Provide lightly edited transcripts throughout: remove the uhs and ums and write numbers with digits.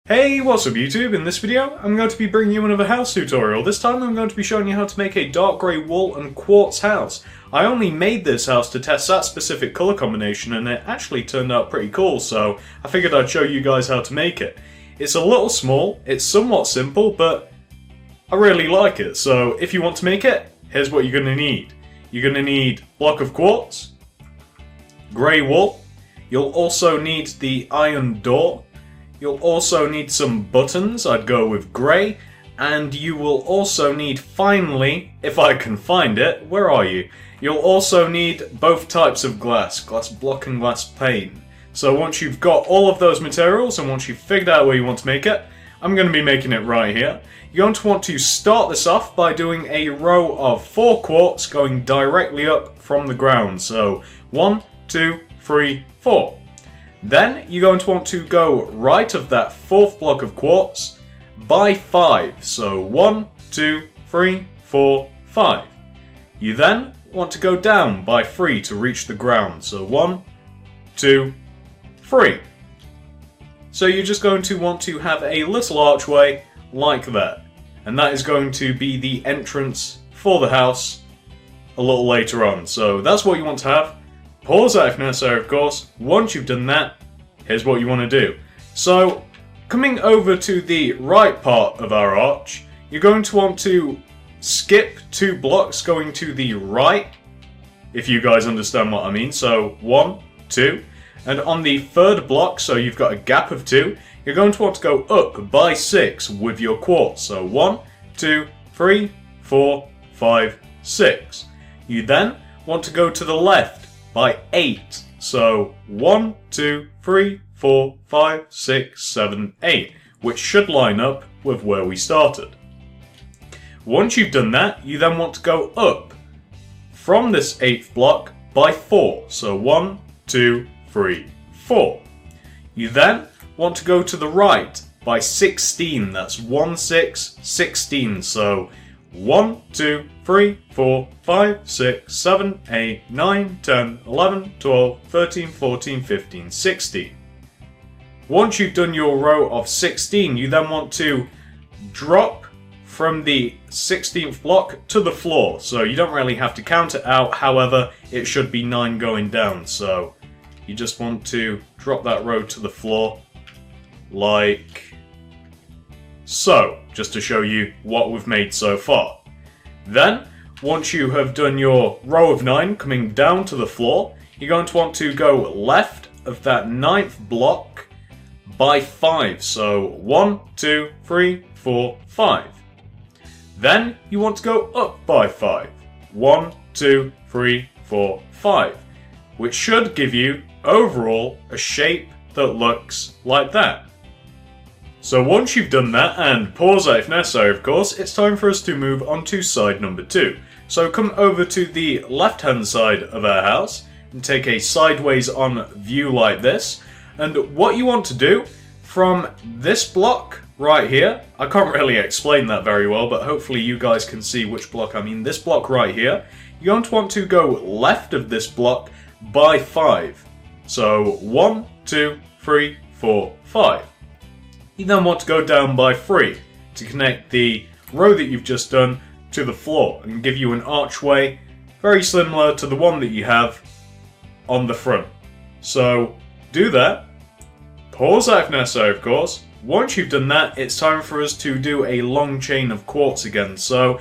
Hey, what's up YouTube? In this video, I'm going to be bringing you another house tutorial. This time I'm going to be showing you how to make a dark grey wool and quartz house. I only made this house to test that specific colour combination and it actually turned out pretty cool, so I figured I'd show you guys how to make it. It's a little small, it's somewhat simple, but I really like it. So if you want to make it, here's what you're going to need. You're going to need a block of quartz, grey wool, you'll also need the iron door, you'll also need some buttons, I'd go with grey, and you will also need, finally, if I can find it, where are you? You'll also need both types of glass block and glass pane. So once you've got all of those materials, and once you've figured out where you want to make it, I'm going to be making it right here. You're going to want to start this off by doing a row of 4 quartz going directly up from the ground. So 1, 2, 3, 4. Then you're going to want to go right of that 4th block of quartz by 5. So 1, 2, 3, 4, 5. You then want to go down by 3 to reach the ground. So 1, 2, 3. So you're just going to want to have a little archway like that. And that is going to be the entrance for the house a little later on. So that's what you want to have. Pause that if necessary, of course. Once you've done that, here's what you want to do. So, coming over to the right part of our arch, you're going to want to skip 2 blocks going to the right, if you guys understand what I mean. So, 1, 2, and on the 3rd block, so you've got a gap of 2, you're going to want to go up by 6 with your quartz. So, 1, 2, 3, 4, 5, 6. You then want to go to the left by 8. So 1, 2, 3, 4, 5, 6, 7, 8, which should line up with where we started. Once you've done that, you then want to go up from this 8th block by 4. So 1, 2, 3, 4. You then want to go to the right by 16. That's 1, 6, 16. So 1, 2, 3, 4, 5, 6, 7, 8, 9, 10, 11, 12, 13, 14, 15, 16. Once you've done your row of 16, you then want to drop from the 16th block to the floor. So you don't really have to count it out, however, it should be 9 going down. So you just want to drop that row to the floor like so, just to show you what we've made so far. Then, once you have done your row of 9 coming down to the floor, you're going to want to go left of that 9th block by 5. So 1, 2, 3, 4, 5. Then you want to go up by 5. 1, 2, 3, 4, 5. Which should give you overall a shape that looks like that. So once you've done that, and pause that if necessary of course, it's time for us to move on to side number 2. So come over to the left hand side of our house and take a sideways on view like this. And what you want to do from this block right here, I can't really explain that very well, but hopefully you guys can see which block I mean. This block right here, you're going to want to go left of this block by 5. So 1, 2, 3, 4, 5. You then want to go down by 3 to connect the row that you've just done to the floor and give you an archway very similar to the one that you have on the front. So do that. Pause that if necessary of course. Once you've done that, it's time for us to do a long chain of quartz again. So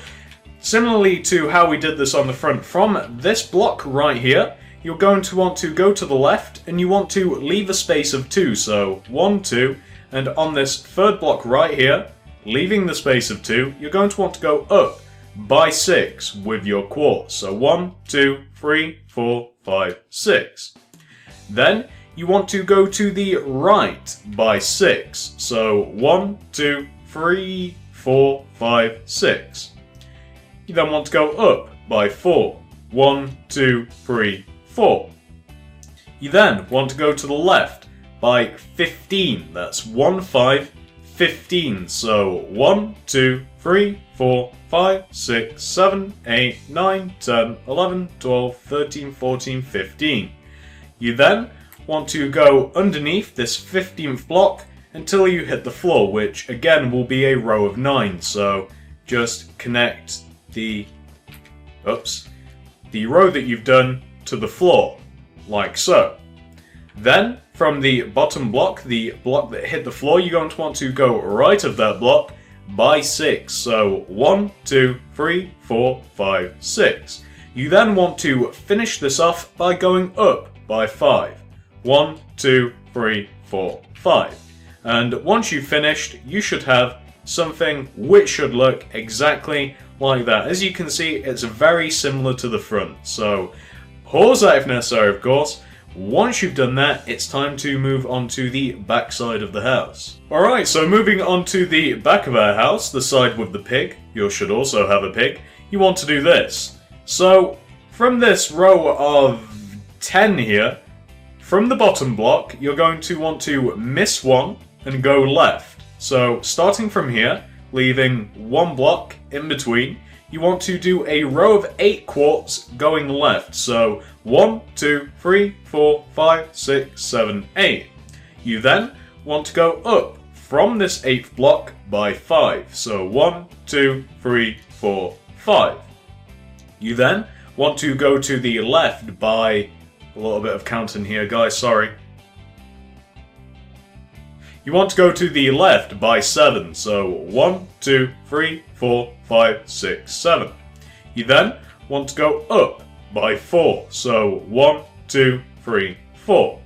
similarly to how we did this on the front, from this block right here, you're going to want to go to the left and you want to leave a space of 2. So 1, 2. And on this 3rd block right here, leaving the space of 2, you're going to want to go up by 6 with your quartz. So 1, 2, 3, 4, 5, 6. Then you want to go to the right by 6. So 1, 2, 3, 4, 5, 6. You then want to go up by 4. 1, 2, 3, 4. You then want to go to the left by 15. That's 1, 5, 15. So 1, 2, 3, 4, 5, 6, 7, 8, 9, 10, 11, 12, 13, 14, 15. You then want to go underneath this 15th block until you hit the floor, which again will be a row of 9. So just connect the row that you've done to the floor, like so. Then from the bottom block, the block that hit the floor, you're going to want to go right of that block by 6. So 1, 2, 3, 4, 5, 6. You then want to finish this off by going up by 5. 1, 2, 3, 4, 5. And once you've finished, you should have something which should look exactly like that. As you can see, it's very similar to the front. So pause that if necessary, of course. Once you've done that, it's time to move on to the back side of the house. Alright, so moving on to the back of our house, the side with the pig. You should also have a pig. You want to do this. So from this row of 10 here, from the bottom block, you're going to want to miss one and go left. So starting from here, leaving one block in between, you want to do a row of 8 quarts going left. So 1, 2, 3, 4, 5, 6, 7, 8. You then want to go up from this 8th block by 5. So 1, 2, 3, 4, 5. You then want to go to the left by a little bit of counting here, guys, sorry. You want to go to the left by 7, so 1, 2, 3, 4, 5, 6, 7. You then want to go up by 4, so 1, 2, 3, 4.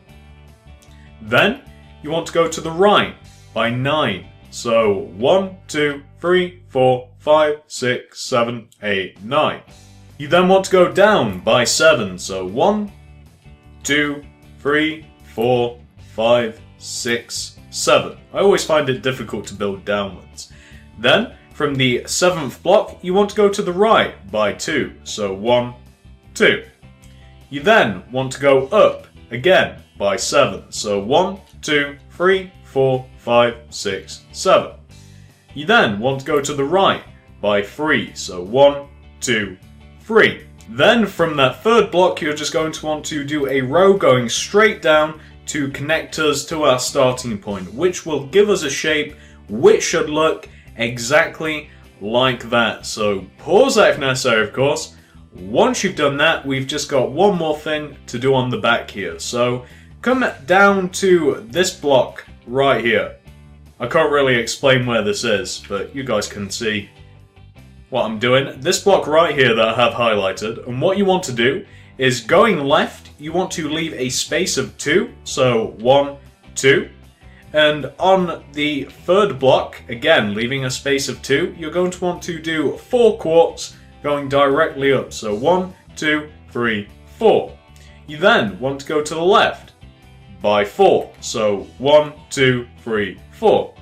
Then you want to go to the right by 9, so 1, 2, 3, 4, 5, 6, 7, 8, 9. You then want to go down by 7, so 1, 2, 3, 4, 5, 6, 7. I always find it difficult to build downwards. Then, from the 7th block, you want to go to the right by 2, so 1, 2. You then want to go up again by 7, so 1, 2, 3, 4, 5, 6, 7. You then want to go to the right by 3, so 1, 2, 3. Then from that 3rd block, you're just going to want to do a row going straight down to connect us to our starting point, which will give us a shape which should look exactly like that. So pause that if necessary, of course. Once you've done that, we've just got one more thing to do on the back here. So come down to this block right here. I can't really explain where this is, but you guys can see what I'm doing. This block right here that I have highlighted, and what you want to do is going left, you want to leave a space of 2, so 1, 2. And on the 3rd block, again leaving a space of 2, you're going to want to do 4 quarts going directly up, so 1, 2, 3, 4. You then want to go to the left by 4, so 1, 2, 3, 4.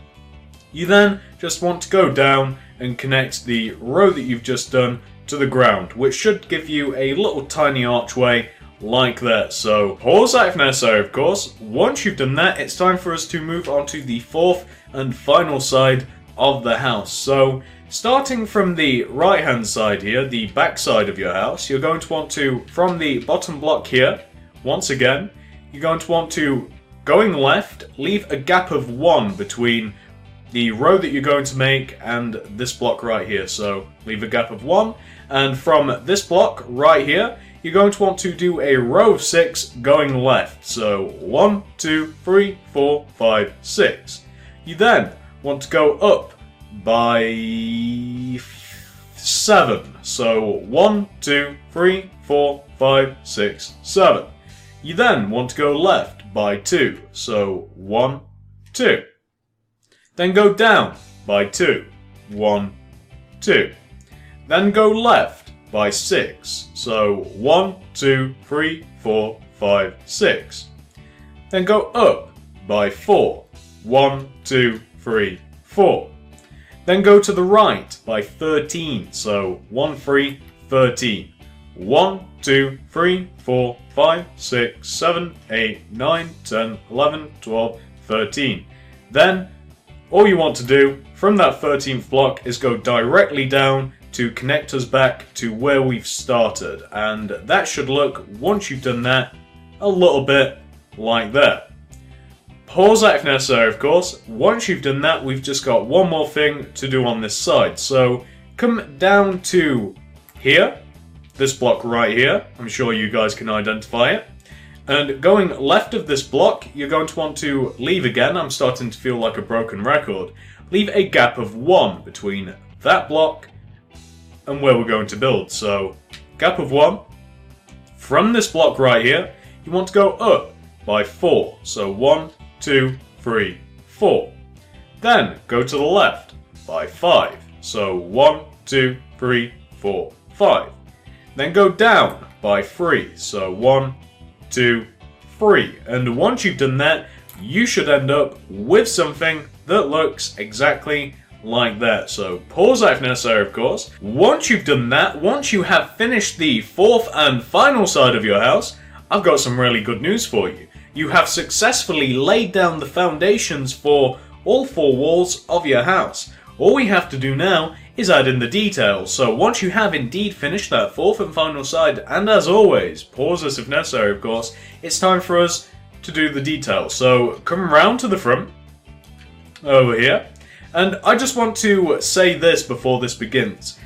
You then just want to go down and connect the row that you've just done to the ground, which should give you a little tiny archway like that. So pause that if necessary, of course. Once you've done that, it's time for us to move on to the 4th and final side of the house. So starting from the right hand side here, the back side of your house, you're going to want to, from the bottom block here, once again, you're going to want to, going left, leave a gap of 1 between the row that you're going to make and this block right here. So leave a gap of 1, and from this block right here, you're going to want to do a row of 6 going left. So 1, 2, 3, 4, 5, 6. You then want to go up by 7. So 1, 2, 3, 4, 5, 6, 7. You then want to go left by 2. So 1, 2. Then go down by 2. 1, 2. Then go left by 6. So 1, 2, 3, 4, 5, 6. Then go up by 4. 1, 2, 3, 4. Then go to the right by 13. So 1, 3, 13. 1, 2, 3, 4, 5, 6, 7, 8, 9, 10, 11, 12, 13. Then all you want to do from that 13th block is go directly down to connect us back to where we've started. And that should look, once you've done that, a little bit like that. Pause that if necessary, of course. Once you've done that, we've just got one more thing to do on this side. So come down to here, this block right here. I'm sure you guys can identify it. And going left of this block, you're going to want to leave again. I'm starting to feel like a broken record. Leave a gap of 1 between that block and where we're going to build. So gap of 1. From this block right here, you want to go up by 4. So 1, 2, 3, 4. Then go to the left by 5. So 1, 2, 3, 4, 5. Then go down by 3. So 1, 2, 3. And once you've done that, you should end up with something that looks exactly like that. So pause that if necessary, of course. Once you've done that, once you have finished the fourth and final side of your house, I've got some really good news for you. You have successfully laid down the foundations for all 4 walls of your house. All we have to do now is add in the details. So once you have indeed finished that fourth and final side, and as always, pause this if necessary, of course, it's time for us to do the details. So come round to the front, over here, and I just want to say this before this begins.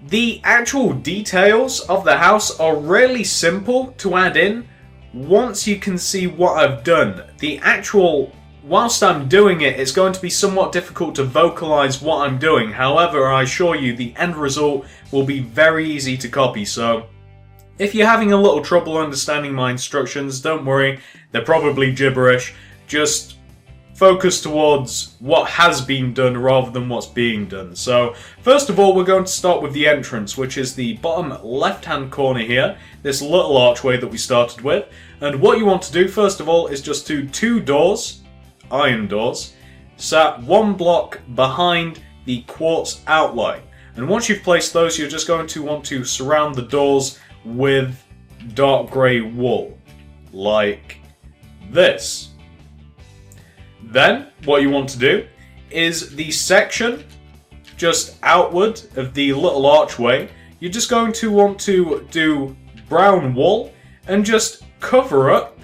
The actual details of the house are really simple to add in once you can see what I've done. Whilst I'm doing it, it's going to be somewhat difficult to vocalize what I'm doing. However, I assure you the end result will be very easy to copy. So if you're having a little trouble understanding my instructions, don't worry, they're probably gibberish. Just focus towards what has been done rather than what's being done. So first of all, we're going to start with the entrance, which is the bottom left hand corner here, this little archway that we started with. And what you want to do first of all is just do 2 doors, iron doors, sat 1 block behind the quartz outline. And once you've placed those, you're just going to want to surround the doors with dark grey wool, like this. Then, what you want to do is the section just outward of the little archway, you're just going to want to do brown wool and just cover up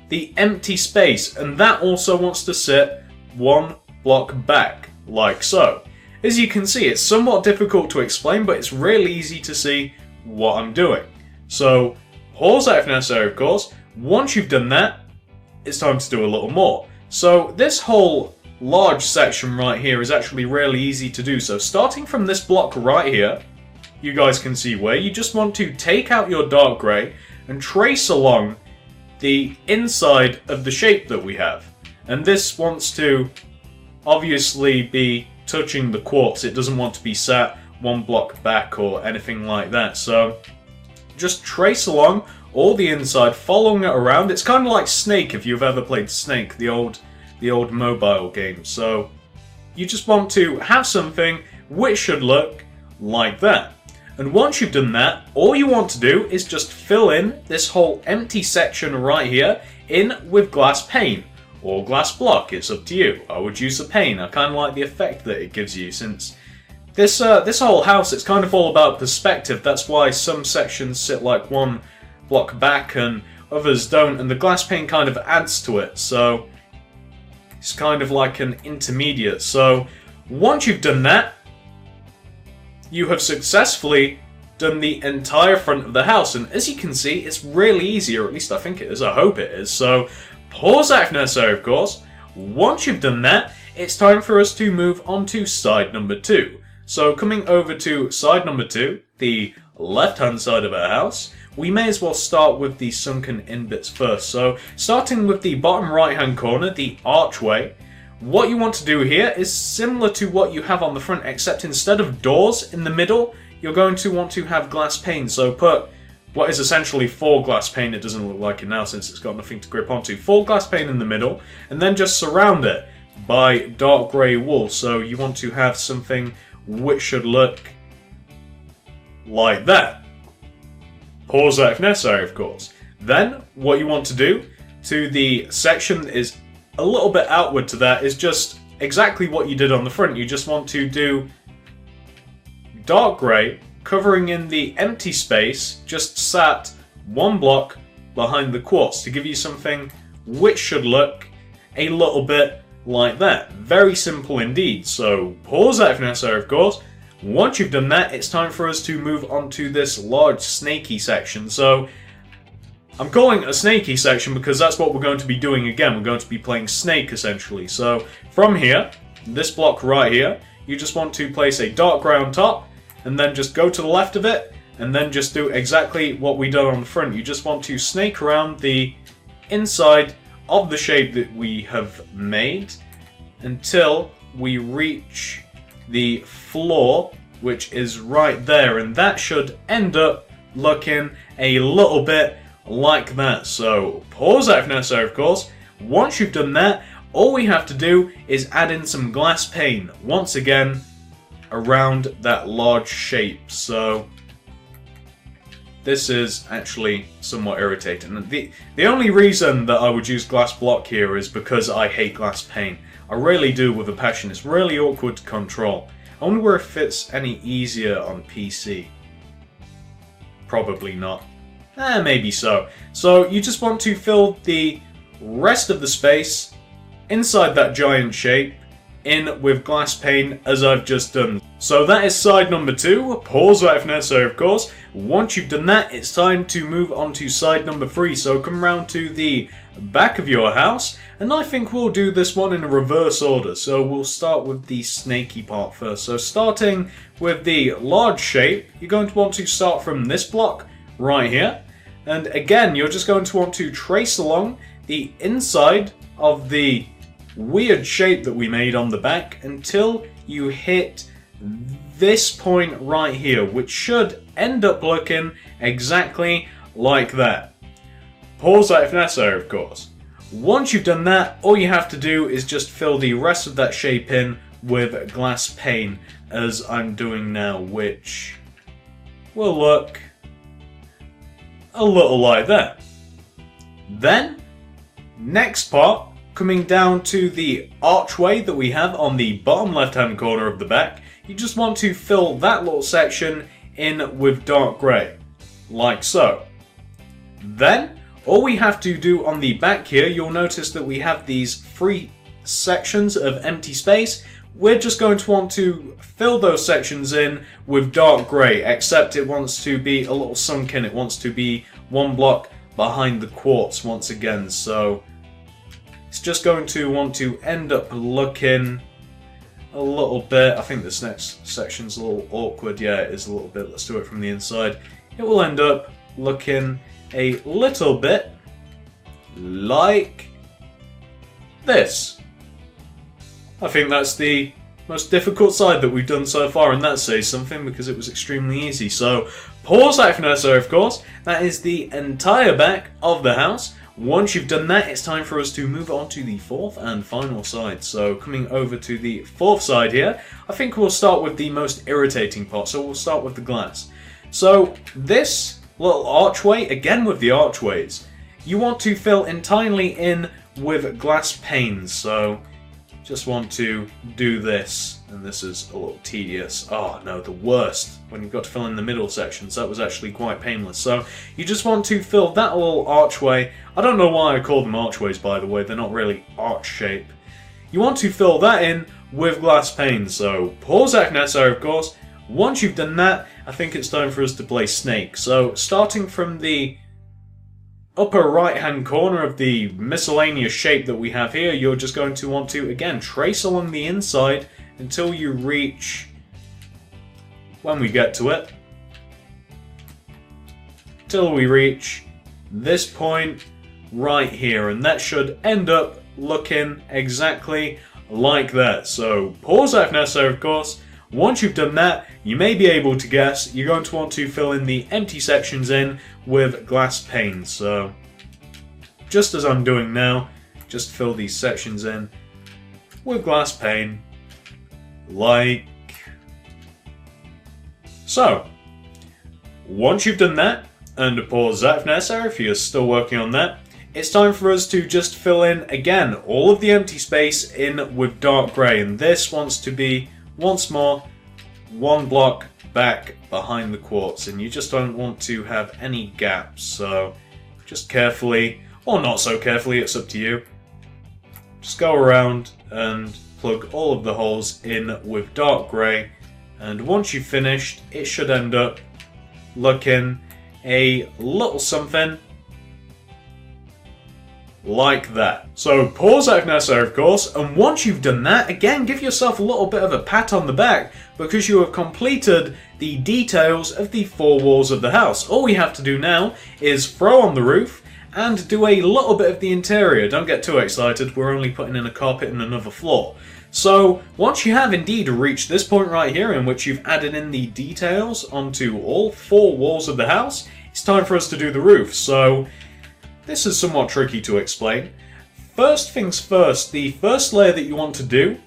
the empty space, and that also wants to sit 1 block back, like so. As you can see, it's somewhat difficult to explain, but it's really easy to see what I'm doing. So, pause that if necessary, of course. Once you've done that, it's time to do a little more. So, this whole large section right here is actually really easy to do. So, starting from this block right here, you guys can see where you just want to take out your dark grey and trace along the inside of the shape that we have. And this wants to obviously be touching the quartz. It doesn't want to be sat 1 block back or anything like that. So just trace along all the inside, following it around. It's kind of like Snake, if you've ever played Snake, the old mobile game. So you just want to have something which should look like that. And once you've done that, all you want to do is just fill in this whole empty section right here in with glass pane or glass block. It's up to you. I would use a pane. I kind of like the effect that it gives you, since this whole house, it's kind of all about perspective. That's why some sections sit like 1 block back and others don't, and the glass pane kind of adds to it. So it's kind of like an intermediate. So once you've done that, you have successfully done the entire front of the house, and as you can see, it's really easy, or at least I think it is, I hope it is. So pause that if necessary, of course. Once you've done that, it's time for us to move on to side number 2. So coming over to side number 2, the left hand side of our house, we may as well start with the sunken in bits first. So starting with the bottom right hand corner, the archway, what you want to do here is similar to what you have on the front, except instead of doors in the middle, you're going to want to have glass pane. So put what is essentially 4 glass pane, it doesn't look like it now since it's got nothing to grip onto, 4 glass pane in the middle, and then just surround it by dark grey wool. So you want to have something which should look like that. Pause that if necessary, of course. Then, what you want to do to the section is a little bit outward to that is just exactly what you did on the front. You just want to do dark grey, covering in the empty space, just sat 1 block behind the quartz to give you something which should look a little bit like that. Very simple indeed. So pause that if necessary, of course. Once you've done that, it's time for us to move on to this large snaky section. So I'm calling it a snaky section because that's what we're going to be doing again. We're going to be playing Snake, essentially. So from here, this block right here, you just want to place a dark grey on top, and then just go to the left of it, and then just do exactly what we done on the front. You just want to snake around the inside of the shape that we have made until we reach the floor, which is right there, and that should end up looking a little bit like that. So pause that if necessary, of course. Once you've done that, all we have to do is add in some glass pane once again around that large shape. So this is actually somewhat irritating. The only reason that I would use glass block here is because I hate glass pane. I really do, with a passion. It's really awkward to control. I wonder if it's any easier on PC. Probably not. Maybe so. So you just want to fill the rest of the space inside that giant shape in with glass pane, as I've just done. So that is side number 2. Pause that if necessary, of course. Once you've done that, it's time to move on to side number 3. So come round to the back of your house, and I think we'll do this one in a reverse order. So we'll start with the snaky part first. So starting with the large shape, you're going to want to start from this block right here. And again, you're just going to want to trace along the inside of the weird shape that we made on the back until you hit this point right here, which should end up looking exactly like that. Pause that if necessary, of course. Once you've done that, all you have to do is just fill the rest of that shape in with glass pane, as I'm doing now, which will look a little like that. Then, next part, coming down to the archway that we have on the bottom left hand corner of the back, you just want to fill that little section in with dark grey, like so. Then, all we have to do on the back here, you'll notice that we have these 3 sections of empty space. We're just going to want to fill those sections in with dark grey, except it wants to be a little sunken. It wants to be 1 block behind the quartz once again. So it's just going to want to end up looking a little bit. I think this next section's a little awkward. Yeah, it is a little bit. Let's do it from the inside. It will end up looking a little bit like this. I think that's the most difficult side that we've done so far, and that says something because it was extremely easy. So pause that if necessary, of course. That is the entire back of the house. Once you've done that, it's time for us to move on to the 4th and final side. So coming over to the 4th side here, I think we'll start with the most irritating part. So we'll start with the glass. So this little archway, again with the archways, you want to fill entirely in with glass panes. So just want to do this, and this is a little tedious. Oh no, the worst, when you've got to fill in the middle sections. That was actually quite painless. So you just want to fill that little archway. I don't know why I call them archways, by the way. They're not really arch shape. You want to fill that in with glass panes. So pause that if necessary, of course. Once you've done that, I think it's time for us to play Snake. So starting from the upper right hand corner of the miscellaneous shape that we have here, you're just going to want to again trace along the inside until you reach, when we get to it, till we reach this point right here, and that should end up looking exactly like that. So pause that if necessary, of course. Once you've done that, you may be able to guess you're going to want to fill in the empty sections in with glass pane. So just as I'm doing now, just fill these sections in with glass pane, like so. Once you've done that, and pause that if necessary if you're still working on that, it's time for us to just fill in again all of the empty space in with dark grey, and this wants to be once more 1 block back behind the quartz, and you just don't want to have any gaps. So just carefully, or not so carefully, it's up to you, just go around and plug all of the holes in with dark grey, and once you've finished, it should end up looking a little something like that. So pause out now, sir, of course, and once you've done that, again, give yourself a little bit of a pat on the back because you have completed the details of the 4 walls of the house. All we have to do now is throw on the roof and do a little bit of the interior. Don't get too excited, we're only putting in a carpet and another floor. So once you have indeed reached this point right here in which you've added in the details onto all 4 walls of the house, it's time for us to do the roof. So this is somewhat tricky to explain. First things first, the first layer that you want to do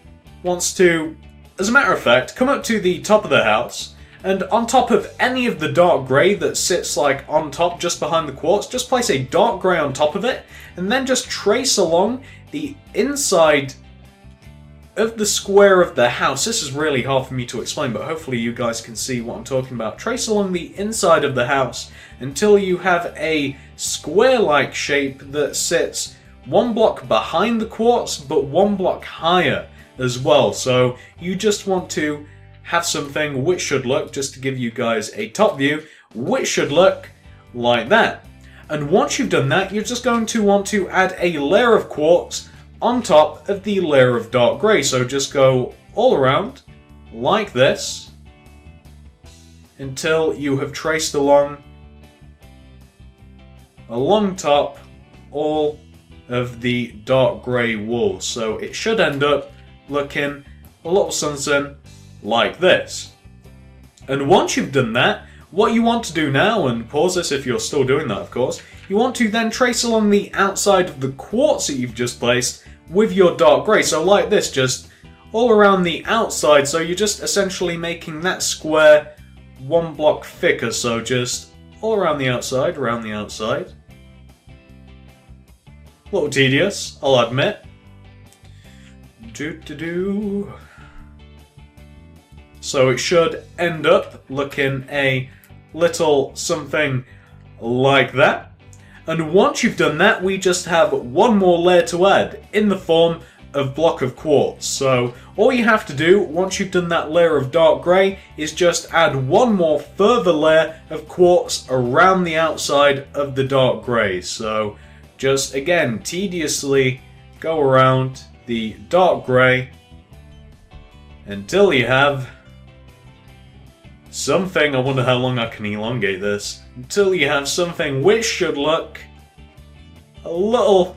wants to, as a matter of fact, come up to the top of the house, and on top of any of the dark grey that sits like on top just behind the quartz, just place a dark grey on top of it, and then just trace along the inside of the square of the house. This is really hard for me to explain, but hopefully you guys can see what I'm talking about. Trace along the inside of the house until you have a square-like shape that sits 1 block behind the quartz, but 1 block higher as well. So you just want to have something which should look, just to give you guys a top view, which should look like that. And once you've done that, you're just going to want to add a layer of quartz on top of the layer of dark grey. So just go all around like this until you have traced along top all of the dark grey walls. So it should end up looking a little something like this. And once you've done that, what you want to do now, and pause this if you're still doing that of course, you want to then trace along the outside of the quartz that you've just placed with your dark grey. So like this, just all around the outside. So you're just essentially making that square 1 block thicker. So just all around the outside, around the outside. A little tedious, I'll admit. So it should end up looking a little something like that. And once you've done that, we just have 1 more layer to add in the form of block of quartz. So all you have to do once you've done that layer of dark grey is just add 1 more further layer of quartz around the outside of the dark grey. So just again tediously go around the dark grey until you have something. I wonder how long I can elongate this. Until you have something which should look a little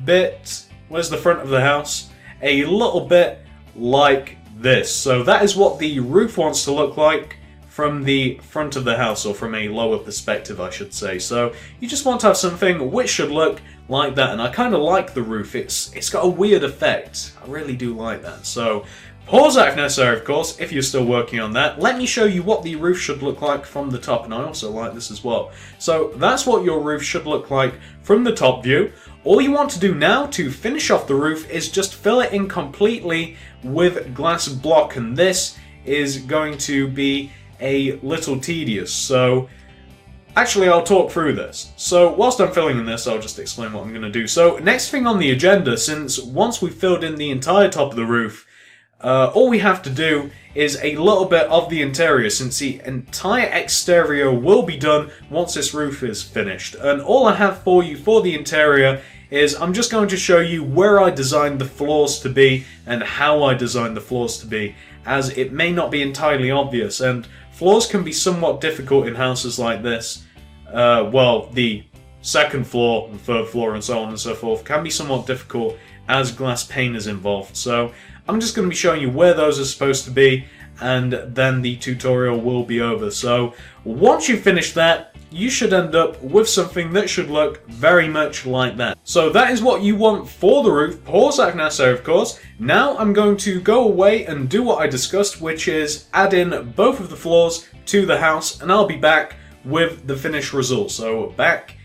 bit, where's the front of the house? A little bit like this. So that is what the roof wants to look like from the front of the house, or from a lower perspective I should say. So you just want to have something which should look like that, and I kind of like the roof. It's got a weird effect. I really do like that. So pause that if necessary, of course, if you're still working on that. Let me show you what the roof should look like from the top, and I also like this as well. So that's what your roof should look like from the top view. All you want to do now to finish off the roof is just fill it in completely with glass block, and this is going to be a little tedious. So actually, I'll talk through this. So whilst I'm filling in this, I'll just explain what I'm going to do. So next thing on the agenda, since once we've filled in the entire top of the roof, all we have to do is a little bit of the interior, since the entire exterior will be done once this roof is finished. And all I have for you for the interior is I'm just going to show you where I designed the floors to be and how I designed the floors to be, as it may not be entirely obvious, and floors can be somewhat difficult in houses like this. Well, the second floor and third floor and so on and so forth can be somewhat difficult as glass pane is involved. So I'm just going to be showing you where those are supposed to be, and then the tutorial will be over. So once you finish that, you should end up with something that should look very much like that. So that is what you want for the roof. Pause that if necessary, of course. Now I'm going to go away and do what I discussed, which is add in both of the floors to the house, and I'll be back with the finished result. So back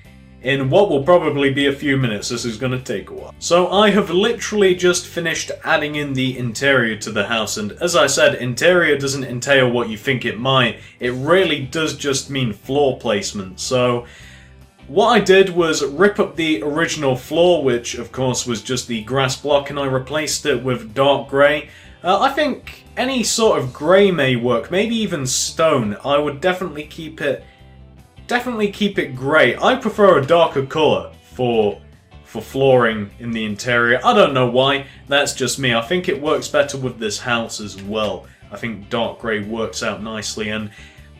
in what will probably be a few minutes. This is going to take a while. So I have literally just finished adding in the interior to the house, and as I said, interior doesn't entail what you think it might. It really does just mean floor placement. So what I did was rip up the original floor, which of course was just the grass block, and I replaced it with dark grey. I think any sort of grey may work, maybe even stone. I would definitely keep it grey. I prefer a darker colour for flooring in the interior. I don't know why, that's just me. I think it works better with this house as well. I think dark grey works out nicely, and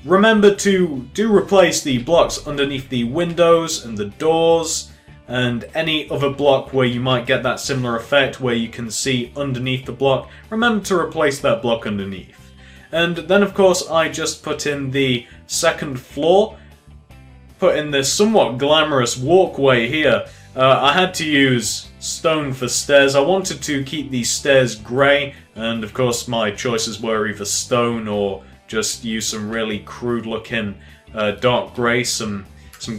remember to replace the blocks underneath the windows and the doors and any other block where you might get that similar effect where you can see underneath the block. Remember to replace that block underneath. And then of course I just put in the second floor, put in this somewhat glamorous walkway here. I had to use stone for stairs. I wanted to keep these stairs grey, and of course my choices were either stone or just use some really crude looking dark grey, some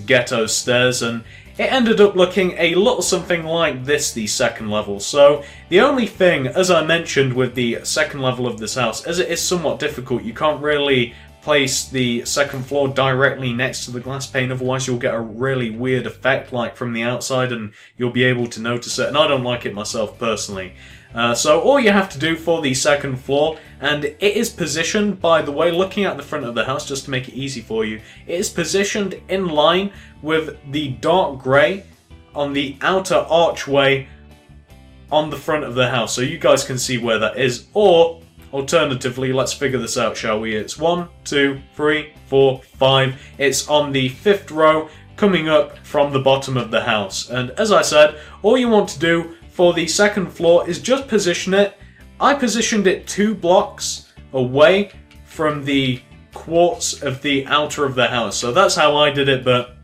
ghetto stairs, and it ended up looking a little something like this, the second level. So the only thing, as I mentioned with the second level of this house, as it is somewhat difficult, you can't really place the second floor directly next to the glass pane, otherwise you'll get a really weird effect like from the outside and you'll be able to notice it, and I don't like it myself personally. So all you have to do for the second floor, and it is positioned, by the way, looking at the front of the house just to make it easy for you, it is positioned in line with the dark grey on the outer archway on the front of the house, so you guys can see where that is. Or alternatively, let's figure this out, shall we? It's 1, 2, 3, 4, 5. It's on the 5th row coming up from the bottom of the house. And as I said, all you want to do for the second floor is just position it. I positioned it 2 blocks away from the quartz of the outer of the house. So that's how I did it, but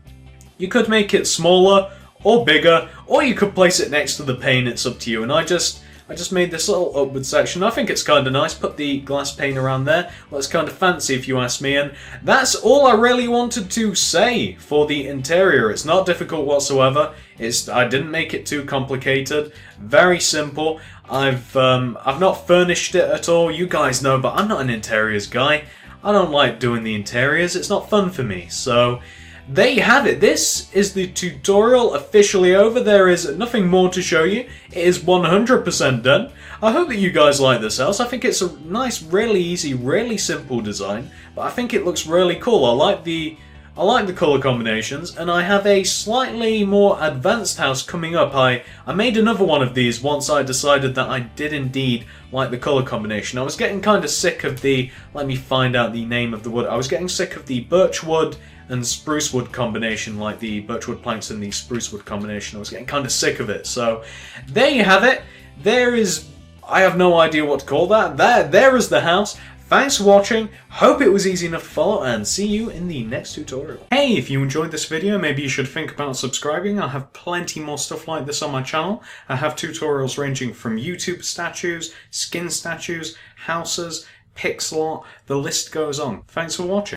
you could make it smaller or bigger, or you could place it next to the pane. It's up to you. And I just made this little upward section. I think it's kind of nice. Put the glass pane around there. Looks kind of fancy if you ask me. And that's all I really wanted to say for the interior. It's not difficult whatsoever. I didn't make it too complicated. Very simple. I've not furnished it at all. You guys know, but I'm not an interiors guy. I don't like doing the interiors. It's not fun for me. So there you have it. This is the tutorial officially over. There is nothing more to show you. It is 100% done. I hope that you guys like this house. I think it's a nice, really easy, really simple design, but I think it looks really cool. I like the color combinations, and I have a slightly more advanced house coming up. I made another one of these once I decided that I did indeed like the color combination. I was getting kind of sick of the, let me find out the name of the wood. I was getting sick of the birch wood and spruce wood combination, like the birch wood planks and the spruce wood combination. I was getting kind of sick of it. So there you have it. I have no idea what to call that. There is the house. Thanks for watching, hope it was easy enough to follow, and see you in the next tutorial. Hey, if you enjoyed this video, maybe you should think about subscribing. I have plenty more stuff like this on my channel. I have tutorials ranging from YouTube statues, skin statues, houses, pixel art, the list goes on. Thanks for watching.